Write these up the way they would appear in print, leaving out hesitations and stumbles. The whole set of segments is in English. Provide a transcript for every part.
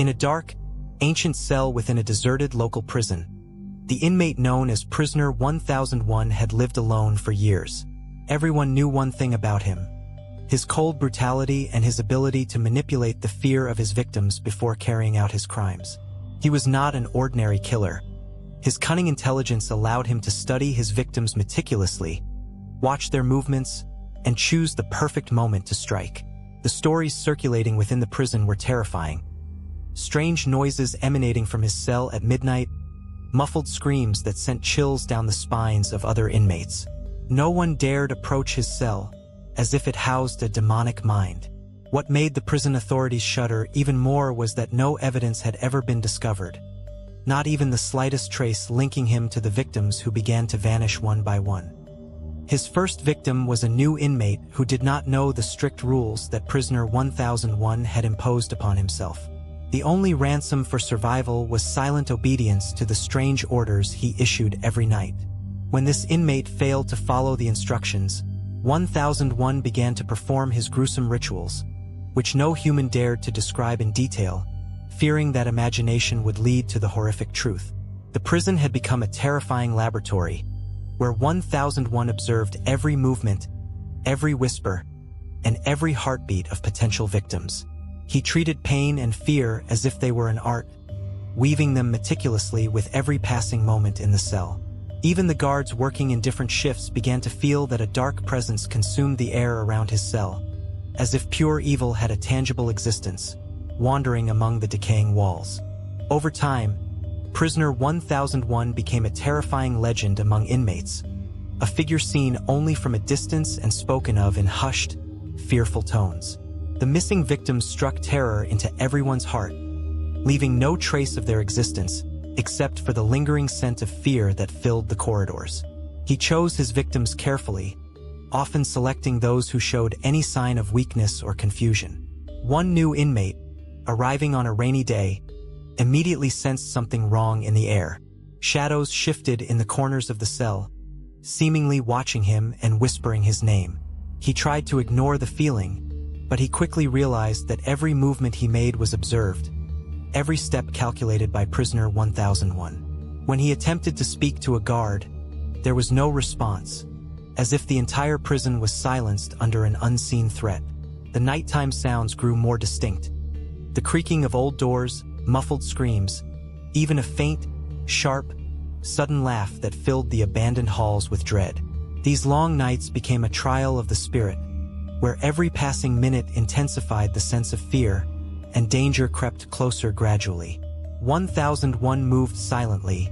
In a dark, ancient cell within a deserted local prison, the inmate known as Prisoner 1001 had lived alone for years. Everyone knew one thing about him: his cold brutality and his ability to manipulate the fear of his victims before carrying out his crimes. He was not an ordinary killer. His cunning intelligence allowed him to study his victims meticulously, watch their movements, and choose the perfect moment to strike. The stories circulating within the prison were terrifying. Strange noises emanating from his cell at midnight, muffled screams that sent chills down the spines of other inmates. No one dared approach his cell, as if it housed a demonic mind. What made the prison authorities shudder even more was that no evidence had ever been discovered, not even the slightest trace linking him to the victims who began to vanish one by one. His first victim was a new inmate who did not know the strict rules that Prisoner 1001 had imposed upon himself. The only ransom for survival was silent obedience to the strange orders he issued every night. When this inmate failed to follow the instructions, 1001 began to perform his gruesome rituals, which no human dared to describe in detail, fearing that imagination would lead to the horrific truth. The prison had become a terrifying laboratory, where 1001 observed every movement, every whisper, and every heartbeat of potential victims. He treated pain and fear as if they were an art, weaving them meticulously with every passing moment in the cell. Even the guards working in different shifts began to feel that a dark presence consumed the air around his cell, as if pure evil had a tangible existence, wandering among the decaying walls. Over time, Prisoner 1001 became a terrifying legend among inmates, a figure seen only from a distance and spoken of in hushed, fearful tones. The missing victims struck terror into everyone's heart, leaving no trace of their existence except for the lingering scent of fear that filled the corridors. He chose his victims carefully, often selecting those who showed any sign of weakness or confusion. One new inmate, arriving on a rainy day, immediately sensed something wrong in the air. Shadows shifted in the corners of the cell, seemingly watching him and whispering his name. He tried to ignore the feeling, but he quickly realized that every movement he made was observed, every step calculated by Prisoner 1001. When he attempted to speak to a guard, there was no response, as if the entire prison was silenced under an unseen threat. The nighttime sounds grew more distinct. The creaking of old doors, muffled screams, even a faint, sharp, sudden laugh that filled the abandoned halls with dread. These long nights became a trial of the spirit, where every passing minute intensified the sense of fear, and danger crept closer gradually. 1001 moved silently,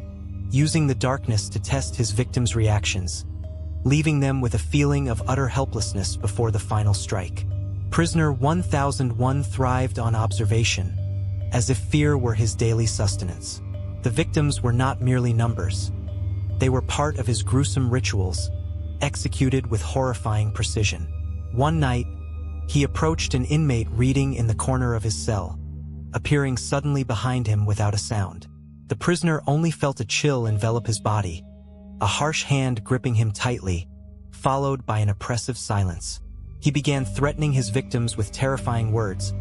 using the darkness to test his victims' reactions, leaving them with a feeling of utter helplessness before the final strike. Prisoner 1001 thrived on observation, as if fear were his daily sustenance. The victims were not merely numbers. They were part of his gruesome rituals, executed with horrifying precision. One night, he approached an inmate reading in the corner of his cell, appearing suddenly behind him without a sound. The prisoner only felt a chill envelop his body, a harsh hand gripping him tightly, followed by an oppressive silence. He began threatening his victims with terrifying words,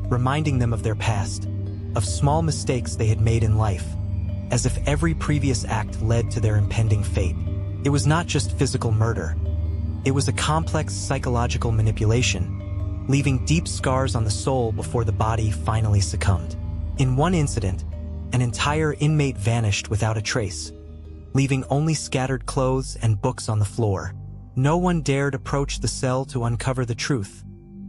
reminding them of their past, of small mistakes they had made in life, as if every previous act led to their impending fate. It was not just physical murder. It was a complex psychological manipulation, leaving deep scars on the soul before the body finally succumbed. In one incident, an entire inmate vanished without a trace, leaving only scattered clothes and books on the floor. No one dared approach the cell to uncover the truth,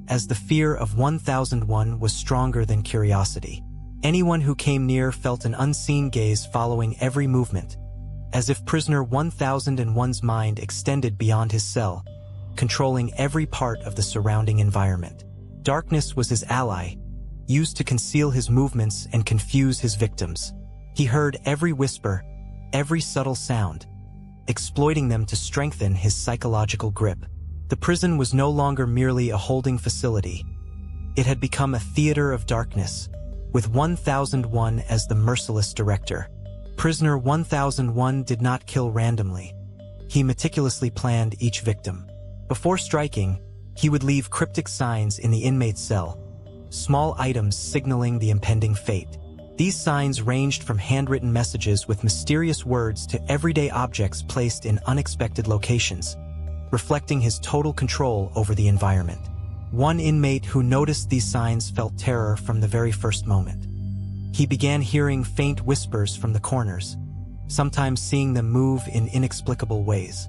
as the fear of 1001 was stronger than curiosity. Anyone who came near felt an unseen gaze following every movement, as if Prisoner 1001's mind extended beyond his cell, controlling every part of the surrounding environment. Darkness was his ally, used to conceal his movements and confuse his victims. He heard every whisper, every subtle sound, exploiting them to strengthen his psychological grip. The prison was no longer merely a holding facility. It had become a theater of darkness, with 1001 as the merciless director. Prisoner 1001 did not kill randomly. He meticulously planned each victim. Before striking, he would leave cryptic signs in the inmate's cell, small items signaling the impending fate. These signs ranged from handwritten messages with mysterious words to everyday objects placed in unexpected locations, reflecting his total control over the environment. One inmate who noticed these signs felt terror from the very first moment. He began hearing faint whispers from the corners, sometimes seeing them move in inexplicable ways.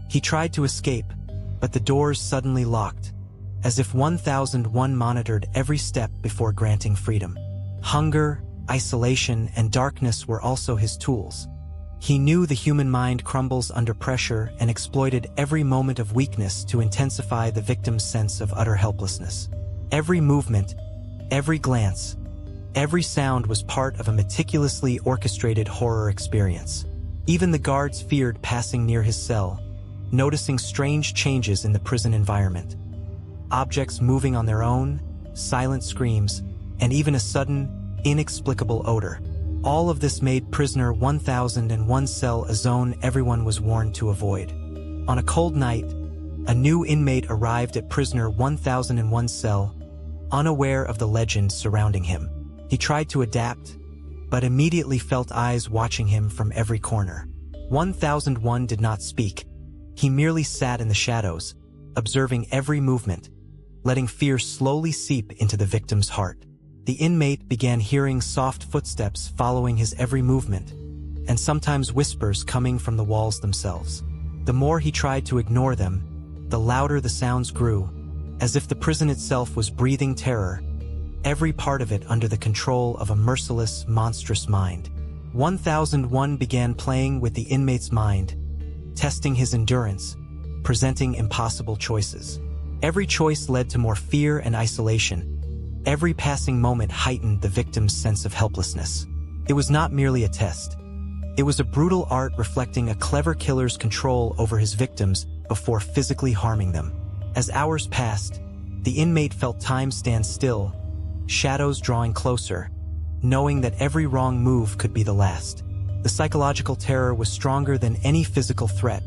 He tried to escape, but the doors suddenly locked, as if 1001 monitored every step before granting freedom. Hunger, isolation, and darkness were also his tools. He knew the human mind crumbles under pressure and exploited every moment of weakness to intensify the victim's sense of utter helplessness. Every movement, every glance, every sound was part of a meticulously orchestrated horror experience. Even the guards feared passing near his cell, noticing strange changes in the prison environment. Objects moving on their own, silent screams, and even a sudden, inexplicable odor. All of this made prisoner 1001 cell a zone everyone was warned to avoid. On a cold night, a new inmate arrived at prisoner 1001 cell, unaware of the legend surrounding him. He tried to adapt, but immediately felt eyes watching him from every corner. 1001 did not speak. He merely sat in the shadows, observing every movement, letting fear slowly seep into the victim's heart. The inmate began hearing soft footsteps following his every movement, and sometimes whispers coming from the walls themselves. The more he tried to ignore them, the louder the sounds grew, as if the prison itself was breathing terror, every part of it under the control of a merciless, monstrous mind. 1001 began playing with the inmate's mind, testing his endurance, presenting impossible choices. Every choice led to more fear and isolation. Every passing moment heightened the victim's sense of helplessness. It was not merely a test. It was a brutal art reflecting a clever killer's control over his victims before physically harming them. As hours passed, the inmate felt time stand still, shadows drawing closer, knowing that every wrong move could be the last. The psychological terror was stronger than any physical threat,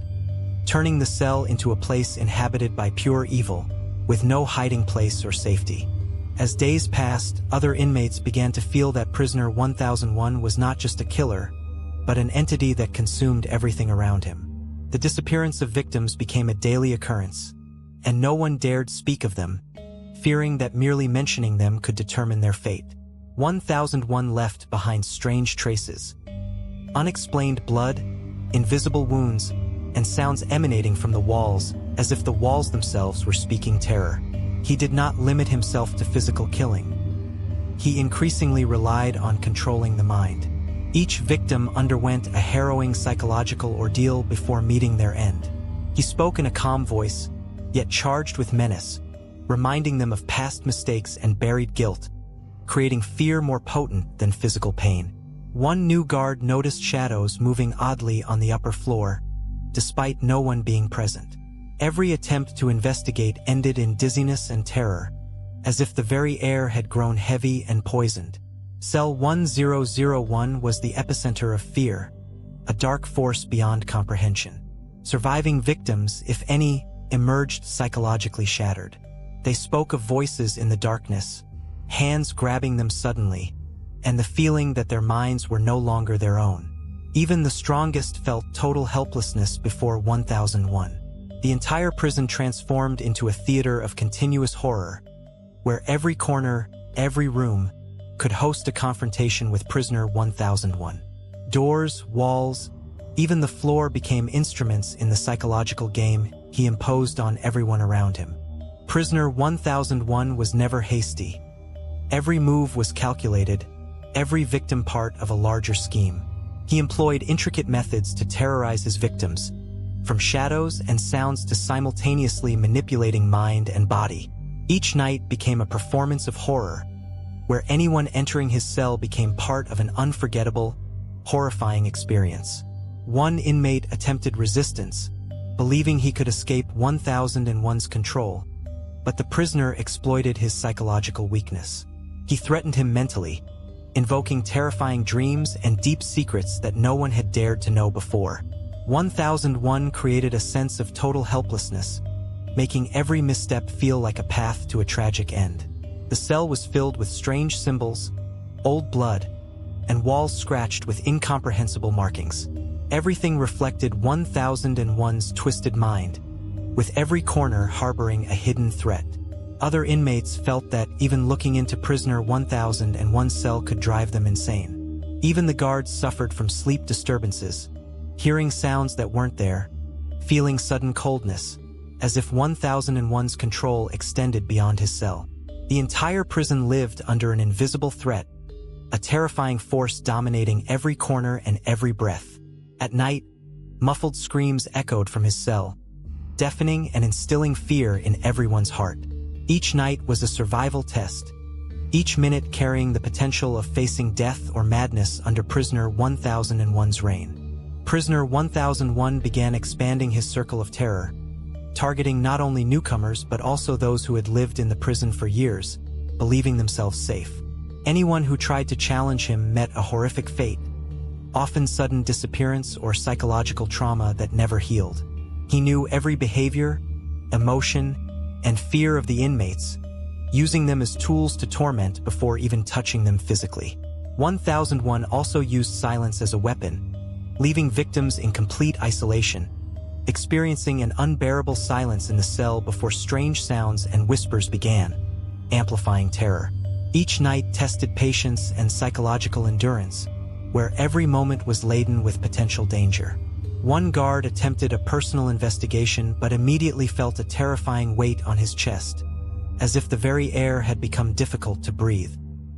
turning the cell into a place inhabited by pure evil, with no hiding place or safety. As days passed, other inmates began to feel that prisoner 1001 was not just a killer, but an entity that consumed everything around him. The disappearance of victims became a daily occurrence, and no one dared speak of them, fearing that merely mentioning them could determine their fate. 1001 left behind strange traces, unexplained blood, invisible wounds, and sounds emanating from the walls, as if the walls themselves were speaking terror. He did not limit himself to physical killing. He increasingly relied on controlling the mind. Each victim underwent a harrowing psychological ordeal before meeting their end. He spoke in a calm voice, yet charged with menace, reminding them of past mistakes and buried guilt, creating fear more potent than physical pain. One new guard noticed shadows moving oddly on the upper floor, despite no one being present. Every attempt to investigate ended in dizziness and terror, as if the very air had grown heavy and poisoned. Cell 1001 was the epicenter of fear, a dark force beyond comprehension. Surviving victims, if any, emerged psychologically shattered. They spoke of voices in the darkness, hands grabbing them suddenly, and the feeling that their minds were no longer their own. Even the strongest felt total helplessness before 1001. The entire prison transformed into a theater of continuous horror, where every corner, every room, could host a confrontation with prisoner 1001. Doors, walls, even the floor became instruments in the psychological game he imposed on everyone around him. Prisoner 1001 was never hasty. Every move was calculated, every victim part of a larger scheme. He employed intricate methods to terrorize his victims, from shadows and sounds to simultaneously manipulating mind and body. Each night became a performance of horror, where anyone entering his cell became part of an unforgettable, horrifying experience. One inmate attempted resistance, believing he could escape 1001's control, but the prisoner exploited his psychological weakness. He threatened him mentally, invoking terrifying dreams and deep secrets that no one had dared to know before. 1001 created a sense of total helplessness, making every misstep feel like a path to a tragic end. The cell was filled with strange symbols, old blood, and walls scratched with incomprehensible markings. Everything reflected 1001's twisted mind, with every corner harboring a hidden threat. Other inmates felt that even looking into prisoner 1001's cell could drive them insane. Even the guards suffered from sleep disturbances, hearing sounds that weren't there, feeling sudden coldness, as if 1001's control extended beyond his cell. The entire prison lived under an invisible threat, a terrifying force dominating every corner and every breath. At night, muffled screams echoed from his cell, deafening and instilling fear in everyone's heart. Each night was a survival test, each minute carrying the potential of facing death or madness under prisoner 1001's reign. Prisoner 1001 began expanding his circle of terror, targeting not only newcomers but also those who had lived in the prison for years, believing themselves safe. Anyone who tried to challenge him met a horrific fate, often sudden disappearance or psychological trauma that never healed. He knew every behavior, emotion, and fear of the inmates, using them as tools to torment before even touching them physically. 1001 also used silence as a weapon, leaving victims in complete isolation, experiencing an unbearable silence in the cell before strange sounds and whispers began, amplifying terror. Each night tested patience and psychological endurance, where every moment was laden with potential danger. One guard attempted a personal investigation but immediately felt a terrifying weight on his chest, as if the very air had become difficult to breathe.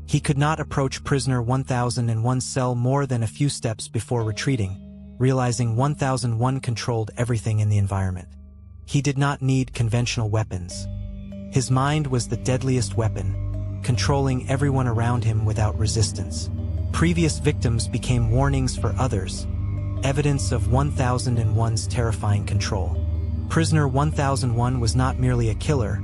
He could not approach prisoner 1001's cell more than a few steps before retreating, realizing 1001 controlled everything in the environment. He did not need conventional weapons. His mind was the deadliest weapon, controlling everyone around him without resistance. Previous victims became warnings for others, evidence of 1001's terrifying control. Prisoner 1001 was not merely a killer,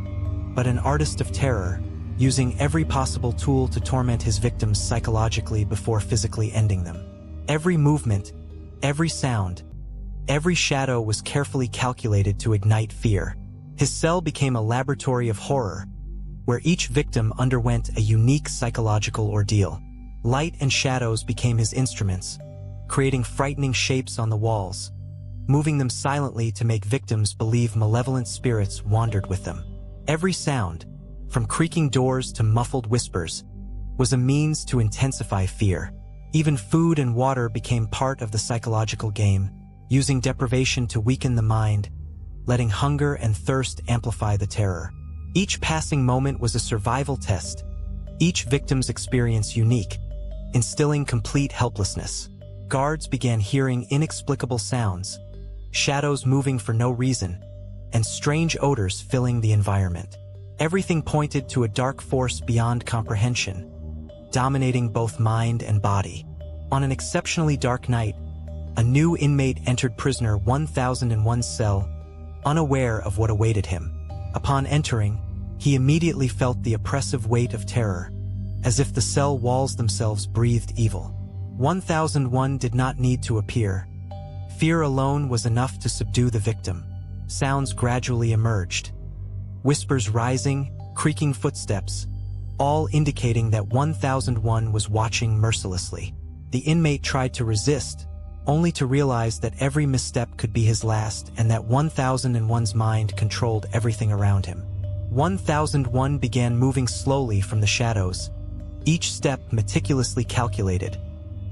but an artist of terror, using every possible tool to torment his victims psychologically before physically ending them. Every movement, every sound, every shadow was carefully calculated to ignite fear. His cell became a laboratory of horror, where each victim underwent a unique psychological ordeal. Light and shadows became his instruments, creating frightening shapes on the walls, moving them silently to make victims believe malevolent spirits wandered with them. Every sound, from creaking doors to muffled whispers, was a means to intensify fear. Even food and water became part of the psychological game, using deprivation to weaken the mind, letting hunger and thirst amplify the terror. Each passing moment was a survival test, each victim's experience unique, instilling complete helplessness. Guards began hearing inexplicable sounds, shadows moving for no reason, and strange odors filling the environment. Everything pointed to a dark force beyond comprehension, dominating both mind and body. On an exceptionally dark night, a new inmate entered prisoner 1001's cell, unaware of what awaited him. Upon entering, he immediately felt the oppressive weight of terror, as if the cell walls themselves breathed evil. 1001 did not need to appear. Fear alone was enough to subdue the victim. Sounds gradually emerged, whispers rising, creaking footsteps, all indicating that 1001 was watching mercilessly. The inmate tried to resist, only to realize that every misstep could be his last and that 1001's mind controlled everything around him. 1001 began moving slowly from the shadows, each step meticulously calculated,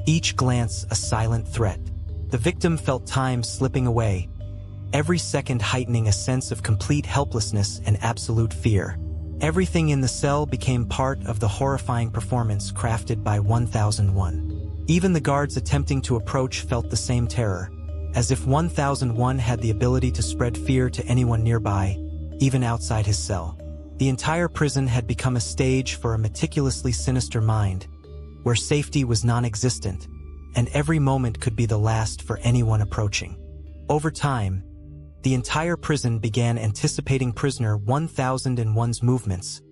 each glance a silent threat. The victim felt time slipping away, every second heightening a sense of complete helplessness and absolute fear. Everything in the cell became part of the horrifying performance crafted by 1001. Even the guards attempting to approach felt the same terror, as if 1001 had the ability to spread fear to anyone nearby, even outside his cell. The entire prison had become a stage for a meticulously sinister mind, where safety was non-existent, and every moment could be the last for anyone approaching. Over time, the entire prison began anticipating prisoner 1001's movements,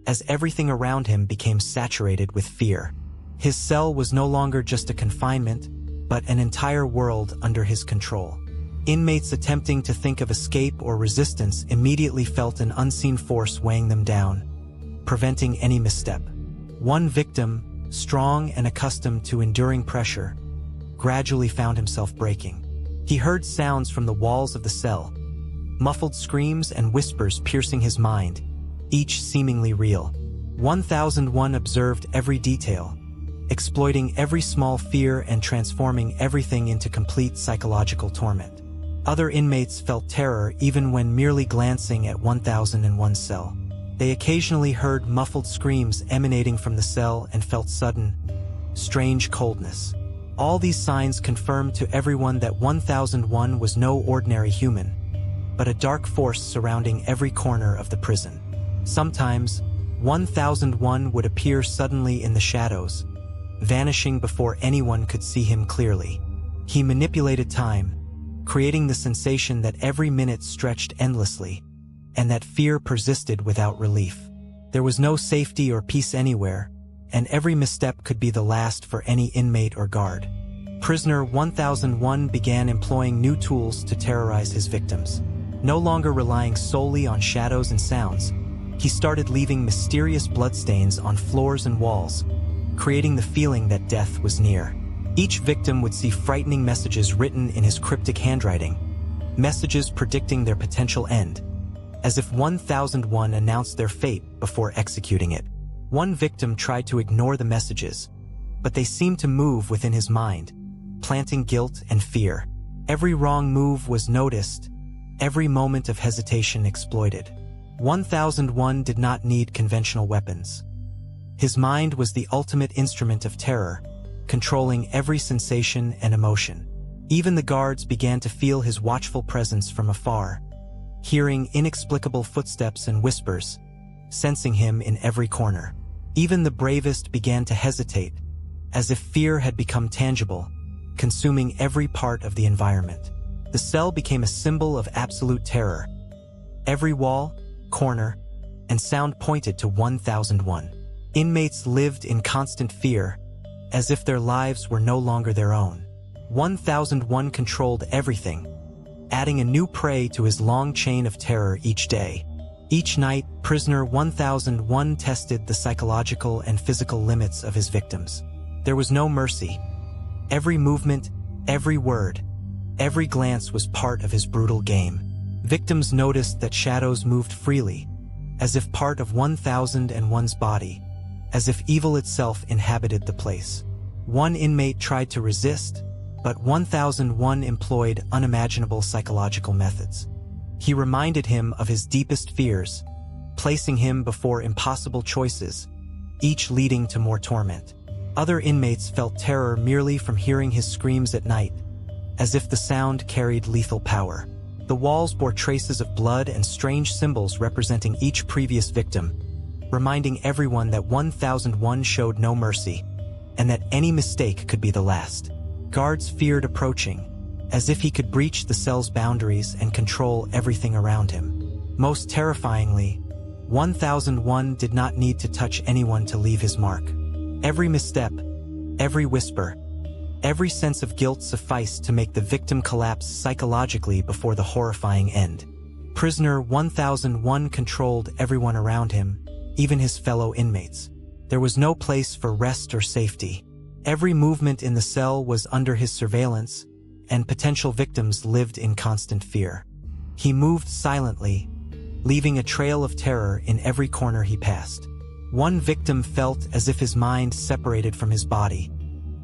as everything around him became saturated with fear. His cell was no longer just a confinement, but an entire world under his control. Inmates attempting to think of escape or resistance immediately felt an unseen force weighing them down, preventing any misstep. One victim, strong and accustomed to enduring pressure, gradually found himself breaking. He heard sounds from the walls of the cell, muffled screams and whispers piercing his mind, each seemingly real. 1001 observed every detail, exploiting every small fear and transforming everything into complete psychological torment. Other inmates felt terror even when merely glancing at 1001's cell. They occasionally heard muffled screams emanating from the cell and felt sudden, strange coldness. All these signs confirmed to everyone that 1001 was no ordinary human, but a dark force surrounding every corner of the prison. Sometimes, 1001 would appear suddenly in the shadows, vanishing before anyone could see him clearly. He manipulated time, creating the sensation that every minute stretched endlessly, and that fear persisted without relief. There was no safety or peace anywhere, and every misstep could be the last for any inmate or guard. Prisoner 1001 began employing new tools to terrorize his victims. No longer relying solely on shadows and sounds, he started leaving mysterious bloodstains on floors and walls, creating the feeling that death was near. Each victim would see frightening messages written in his cryptic handwriting, messages predicting their potential end, as if 1001 announced their fate before executing it. One victim tried to ignore the messages, but they seemed to move within his mind, planting guilt and fear. Every wrong move was noticed, every moment of hesitation exploited. 1001 did not need conventional weapons. His mind was the ultimate instrument of terror, controlling every sensation and emotion. Even the guards began to feel his watchful presence from afar, hearing inexplicable footsteps and whispers, sensing him in every corner. Even the bravest began to hesitate, as if fear had become tangible, consuming every part of the environment. The cell became a symbol of absolute terror. Every wall, corner, and sound pointed to 1001. Inmates lived in constant fear, as if their lives were no longer their own. 1001 controlled everything, adding a new prey to his long chain of terror each day. Each night, prisoner 1001 tested the psychological and physical limits of his victims. There was no mercy. Every movement, every word, every glance was part of his brutal game. Victims noticed that shadows moved freely, as if part of 1001's body, as if evil itself inhabited the place. One inmate tried to resist, but 1001 employed unimaginable psychological methods. He reminded him of his deepest fears, placing him before impossible choices, each leading to more torment. Other inmates felt terror merely from hearing his screams at night, as if the sound carried lethal power. The walls bore traces of blood and strange symbols representing each previous victim, reminding everyone that 1001 showed no mercy, and that any mistake could be the last. Guards feared approaching, as if he could breach the cell's boundaries and control everything around him. Most terrifyingly, 1001 did not need to touch anyone to leave his mark. Every misstep, every whisper, every sense of guilt sufficed to make the victim collapse psychologically before the horrifying end. Prisoner 1001 controlled everyone around him, even his fellow inmates. There was no place for rest or safety. Every movement in the cell was under his surveillance, and potential victims lived in constant fear. He moved silently, leaving a trail of terror in every corner he passed. One victim felt as if his mind separated from his body,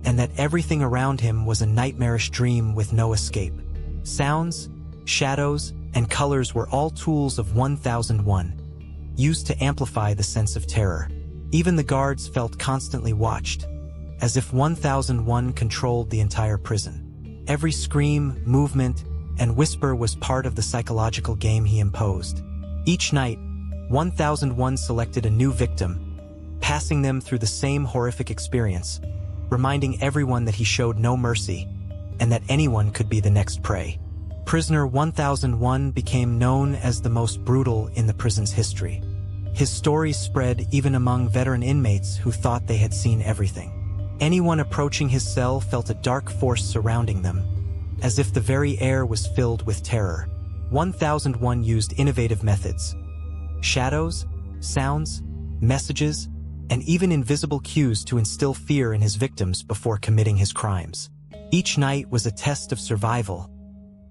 and that everything around him was a nightmarish dream with no escape. Sounds, shadows, and colors were all tools of 1001, used to amplify the sense of terror. Even the guards felt constantly watched, as if 1001 controlled the entire prison. Every scream, movement, and whisper was part of the psychological game he imposed. Each night, 1001 selected a new victim, passing them through the same horrific experience, reminding everyone that he showed no mercy, and that anyone could be the next prey. Prisoner 1001 became known as the most brutal in the prison's history. His story spread even among veteran inmates who thought they had seen everything. Anyone approaching his cell felt a dark force surrounding them, as if the very air was filled with terror. 1001 used innovative methods. Shadows, sounds, messages, and even invisible cues to instill fear in his victims before committing his crimes. Each night was a test of survival,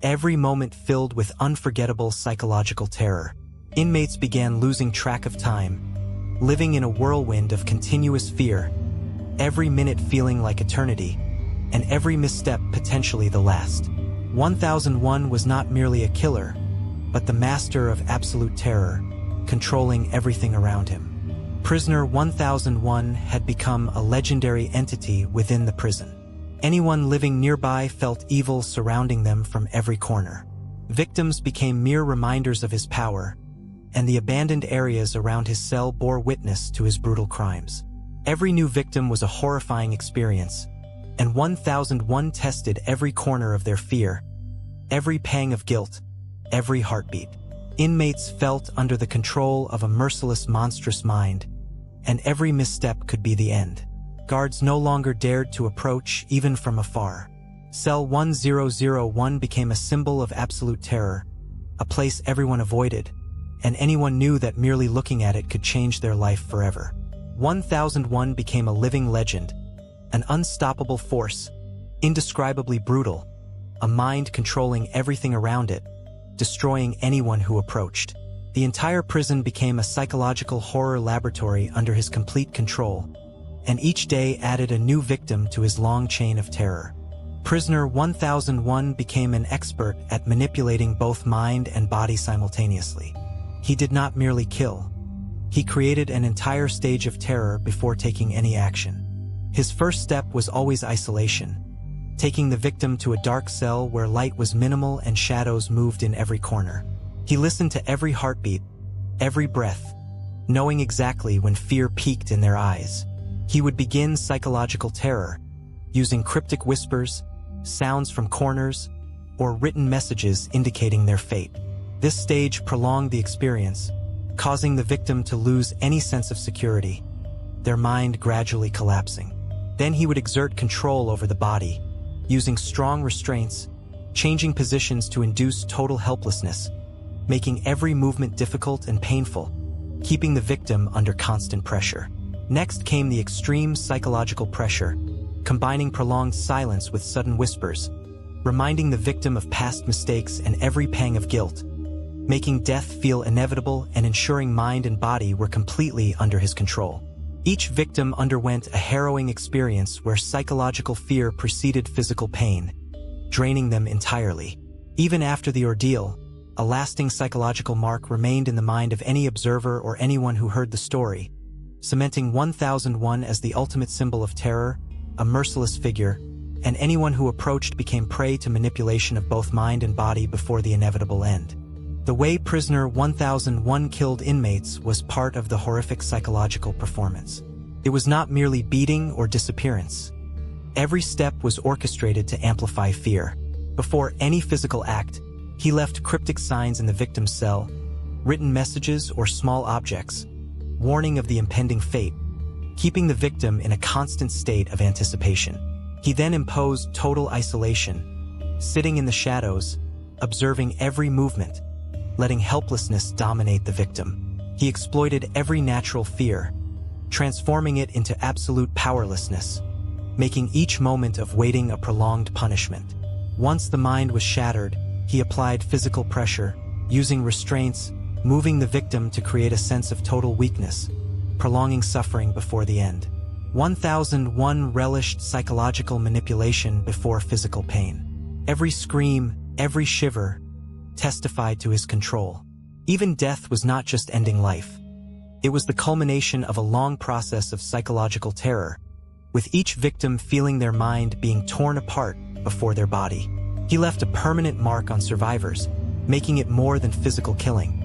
every moment filled with unforgettable psychological terror. Inmates began losing track of time, living in a whirlwind of continuous fear, every minute feeling like eternity, and every misstep potentially the last. 1001 was not merely a killer, but the master of absolute terror, controlling everything around him. Prisoner 1001 had become a legendary entity within the prison. Anyone living nearby felt evil surrounding them from every corner. Victims became mere reminders of his power, and the abandoned areas around his cell bore witness to his brutal crimes. Every new victim was a horrifying experience, and 1001 tested every corner of their fear, every pang of guilt, every heartbeat. Inmates felt under the control of a merciless, monstrous mind, and every misstep could be the end. Guards no longer dared to approach, even from afar. Cell 1001 became a symbol of absolute terror, a place everyone avoided, and anyone knew that merely looking at it could change their life forever. 1001 became a living legend, an unstoppable force, indescribably brutal, a mind controlling everything around it, destroying anyone who approached. The entire prison became a psychological horror laboratory under his complete control, and each day added a new victim to his long chain of terror. Prisoner 1001 became an expert at manipulating both mind and body simultaneously. He did not merely kill. He created an entire stage of terror before taking any action. His first step was always isolation, taking the victim to a dark cell where light was minimal and shadows moved in every corner. He listened to every heartbeat, every breath, knowing exactly when fear peaked in their eyes. He would begin psychological terror, using cryptic whispers, sounds from corners, or written messages indicating their fate. This stage prolonged the experience, causing the victim to lose any sense of security, their mind gradually collapsing. Then he would exert control over the body, using strong restraints, changing positions to induce total helplessness, making every movement difficult and painful, keeping the victim under constant pressure. Next came the extreme psychological pressure, combining prolonged silence with sudden whispers, reminding the victim of past mistakes and every pang of guilt, making death feel inevitable and ensuring mind and body were completely under his control. Each victim underwent a harrowing experience where psychological fear preceded physical pain, draining them entirely. Even after the ordeal, a lasting psychological mark remained in the mind of any observer or anyone who heard the story, cementing 1001 as the ultimate symbol of terror, a merciless figure, and anyone who approached became prey to manipulation of both mind and body before the inevitable end. The way Prisoner 1001 killed inmates was part of the horrific psychological performance. It was not merely beating or disappearance. Every step was orchestrated to amplify fear. Before any physical act, he left cryptic signs in the victim's cell, written messages or small objects, warning of the impending fate, keeping the victim in a constant state of anticipation. He then imposed total isolation, sitting in the shadows, observing every movement, letting helplessness dominate the victim. He exploited every natural fear, transforming it into absolute powerlessness, making each moment of waiting a prolonged punishment. Once the mind was shattered, he applied physical pressure, using restraints, moving the victim to create a sense of total weakness, prolonging suffering before the end. 1001 relished psychological manipulation before physical pain. Every scream, every shiver, testified to his control. Even death was not just ending life. It was the culmination of a long process of psychological terror, with each victim feeling their mind being torn apart before their body. He left a permanent mark on survivors, making it more than physical killing.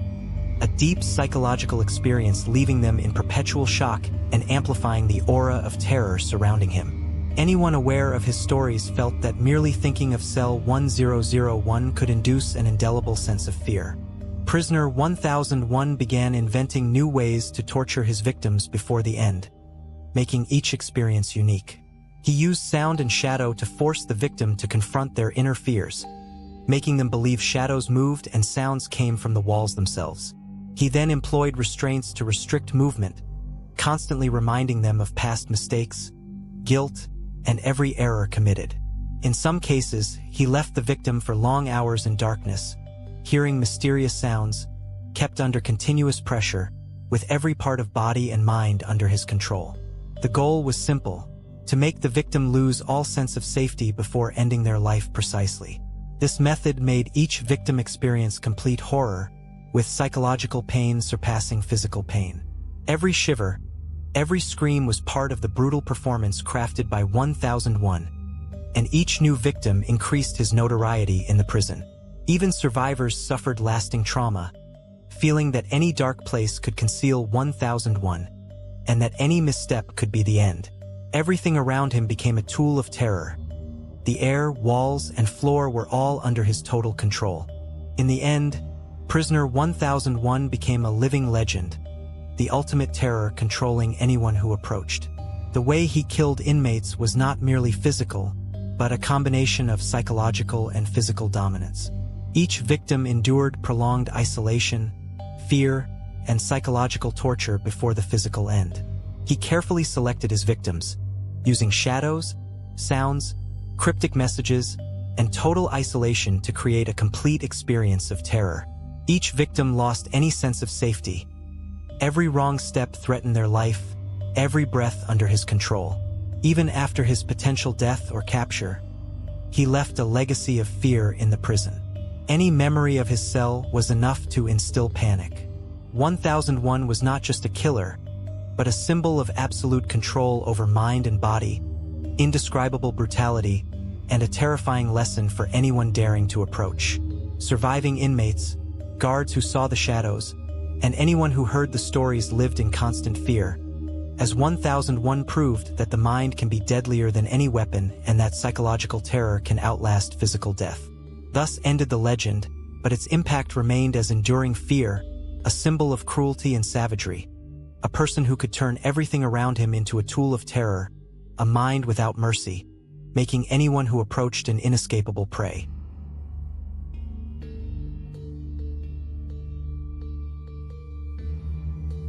A deep psychological experience leaving them in perpetual shock and amplifying the aura of terror surrounding him. Anyone aware of his stories felt that merely thinking of Cell 1001 could induce an indelible sense of fear. Prisoner 1001 began inventing new ways to torture his victims before the end, making each experience unique. He used sound and shadow to force the victim to confront their inner fears, making them believe shadows moved and sounds came from the walls themselves. He then employed restraints to restrict movement, constantly reminding them of past mistakes, guilt, and every error committed. In some cases, he left the victim for long hours in darkness, hearing mysterious sounds, kept under continuous pressure, with every part of body and mind under his control. The goal was simple: to make the victim lose all sense of safety before ending their life precisely. This method made each victim experience complete horror, with psychological pain surpassing physical pain. Every shiver, every scream was part of the brutal performance crafted by 1001, and each new victim increased his notoriety in the prison. Even survivors suffered lasting trauma, feeling that any dark place could conceal 1001, and that any misstep could be the end. Everything around him became a tool of terror. The air, walls, and floor were all under his total control. In the end, Prisoner 1001 became a living legend, the ultimate terror controlling anyone who approached. The way he killed inmates was not merely physical, but a combination of psychological and physical dominance. Each victim endured prolonged isolation, fear, and psychological torture before the physical end. He carefully selected his victims, using shadows, sounds, cryptic messages, and total isolation to create a complete experience of terror. Each victim lost any sense of safety. Every wrong step threatened their life, every breath under his control. Even after his potential death or capture, he left a legacy of fear in the prison. Any memory of his cell was enough to instill panic. 1001 was not just a killer, but a symbol of absolute control over mind and body, indescribable brutality, and a terrifying lesson for anyone daring to approach. Surviving inmates, guards who saw the shadows, and anyone who heard the stories lived in constant fear, as 1001 proved that the mind can be deadlier than any weapon and that psychological terror can outlast physical death. Thus ended the legend, but its impact remained as enduring fear, a symbol of cruelty and savagery, a person who could turn everything around him into a tool of terror, a mind without mercy, making anyone who approached an inescapable prey.